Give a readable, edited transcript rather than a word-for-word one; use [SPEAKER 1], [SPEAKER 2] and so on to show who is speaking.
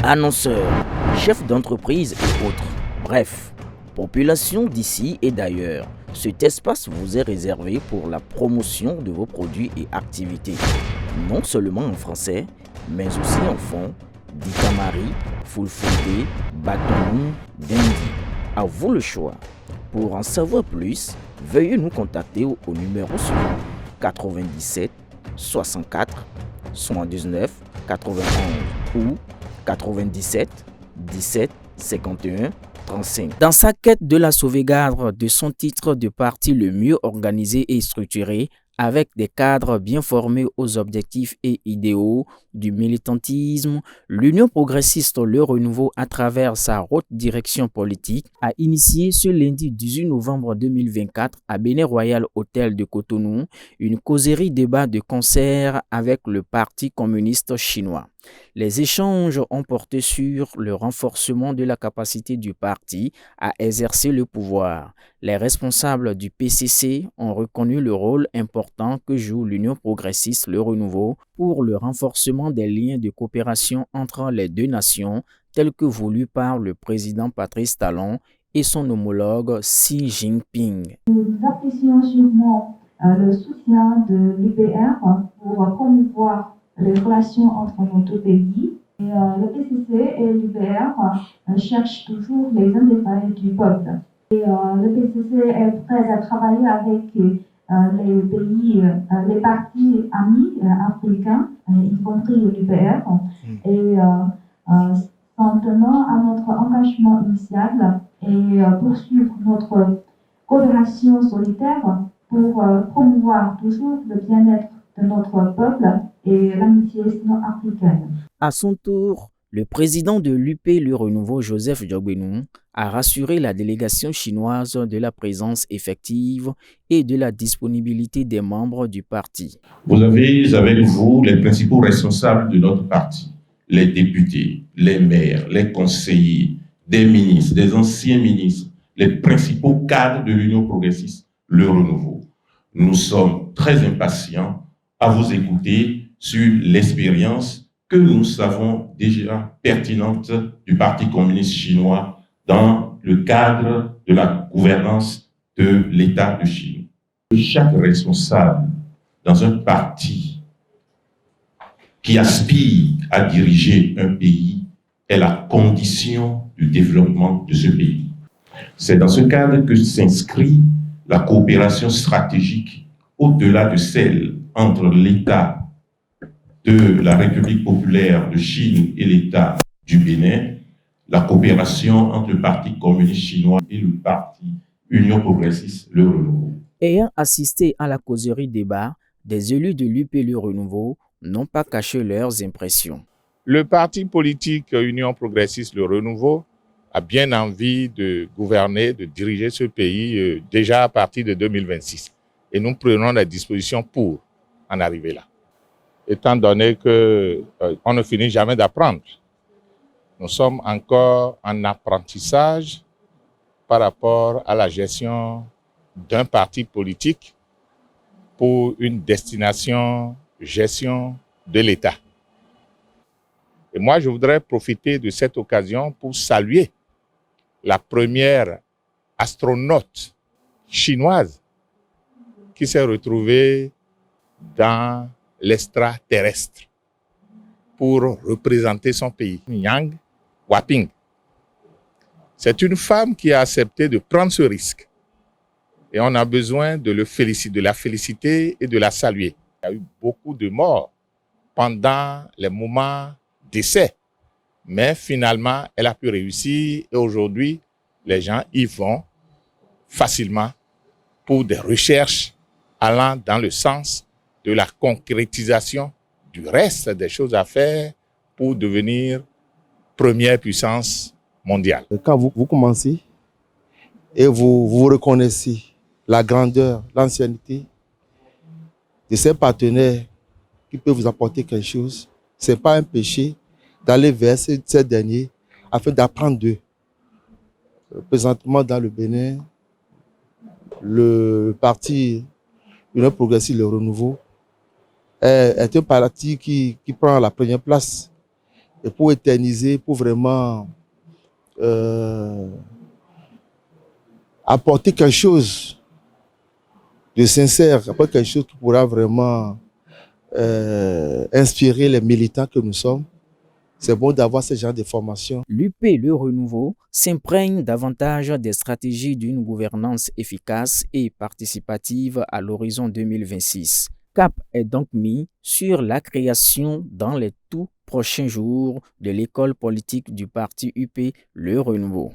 [SPEAKER 1] annonceurs, chefs d'entreprise et autres. Bref, population d'ici et d'ailleurs, cet espace vous est réservé pour la promotion de vos produits et activités. Non seulement en français, mais aussi en fond, Dikamari, Fulfulde, Batonou, Dendi. À vous le choix. Pour en savoir plus, veuillez nous contacter au numéro suivant 97 64 79 91 ou 97 17 51 35. Dans sa quête de la sauvegarde de son titre de parti le mieux organisé et structuré, avec des cadres bien formés aux objectifs et idéaux du militantisme, l'Union progressiste Le Renouveau, à travers sa haute direction politique, a initié ce lundi 18 novembre 2024 à Bénin Royal Hôtel de Cotonou une causerie débat de concert avec le Parti communiste chinois. Les échanges ont porté sur le renforcement de la capacité du parti à exercer le pouvoir. Les responsables du PCC ont reconnu le rôle important que joue l'Union progressiste Le Renouveau pour le renforcement des liens de coopération entre les deux nations, tel que voulu par le président Patrice Talon et son homologue Xi Jinping.
[SPEAKER 2] Nous apprécions sûrement le soutien de l'UPR pour promouvoir les relations entre nos deux pays. Et, le PCC et l'UPR cherchent toujours les intérêts du peuple. Et, le PCC est prêt à travailler avec les pays, les partis amis africains, y compris l'UPR, et s'en tenant à notre engagement initial et poursuivre notre coopération solitaire pour promouvoir toujours le bien-être de notre peuple et l'amitié sino-africaine.
[SPEAKER 1] À son tour, le président de l'UP Le Renouveau, Joseph Diogbenou, a rassuré la délégation chinoise de la présence effective et de la disponibilité des membres du parti.
[SPEAKER 3] Vous avez avec vous les principaux responsables de notre parti, les députés, les maires, les conseillers, des ministres, des anciens ministres, les principaux cadres de l'Union progressiste Le Renouveau. Nous sommes très impatients à vous écouter sur l'expérience que nous savons déjà pertinente du Parti communiste chinois dans le cadre de la gouvernance de l'État de Chine. Chaque responsable dans un parti qui aspire à diriger un pays est la condition du développement de ce pays. C'est dans ce cadre que s'inscrit la coopération stratégique au-delà de celle entre l'État de la République populaire de Chine et l'État du Bénin, la coopération entre le Parti communiste chinois et le Parti Union progressiste Le Renouveau.
[SPEAKER 1] Ayant assisté à la causerie débat, des élus de l'UP Le Renouveau n'ont pas caché leurs impressions.
[SPEAKER 4] Le parti politique Union progressiste Le Renouveau a bien envie de gouverner, de diriger ce pays déjà à partir de 2026. Et nous prenons la disposition pour en arriver là. Étant donné qu'on ne finit jamais d'apprendre. Nous sommes encore en apprentissage par rapport à la gestion d'un parti politique pour une gestion de l'État. Et moi, je voudrais profiter de cette occasion pour saluer la première astronaute chinoise qui s'est retrouvée dans l'extraterrestre pour représenter son pays, Yang Waping. C'est une femme qui a accepté de prendre ce risque. Et on a besoin de la féliciter et de la saluer. Il y a eu beaucoup de morts pendant les moments d'essai. Mais finalement, elle a pu réussir et aujourd'hui, les gens y vont facilement pour des recherches allant dans le sens de la concrétisation du reste des choses à faire pour devenir première puissance mondiale.
[SPEAKER 5] Quand vous commencez et vous reconnaissez la grandeur, l'ancienneté de ces partenaires qui peuvent vous apporter quelque chose, ce n'est pas un péché d'aller vers ces derniers afin d'apprendre d'eux. Présentement dans le Bénin, le parti Union progressiste Le Renouveau est un parti qui prend la première place. et pour éterniser, pour vraiment apporter quelque chose de sincère, apporter quelque chose qui pourra vraiment inspirer les militants que nous sommes. C'est bon d'avoir ce genre de formation.
[SPEAKER 1] L'UP Le Renouveau s'imprègne davantage des stratégies d'une gouvernance efficace et participative à l'horizon 2026. Cap est donc mis sur la création dans les tout prochains jours de l'école politique du parti UP Le Renouveau.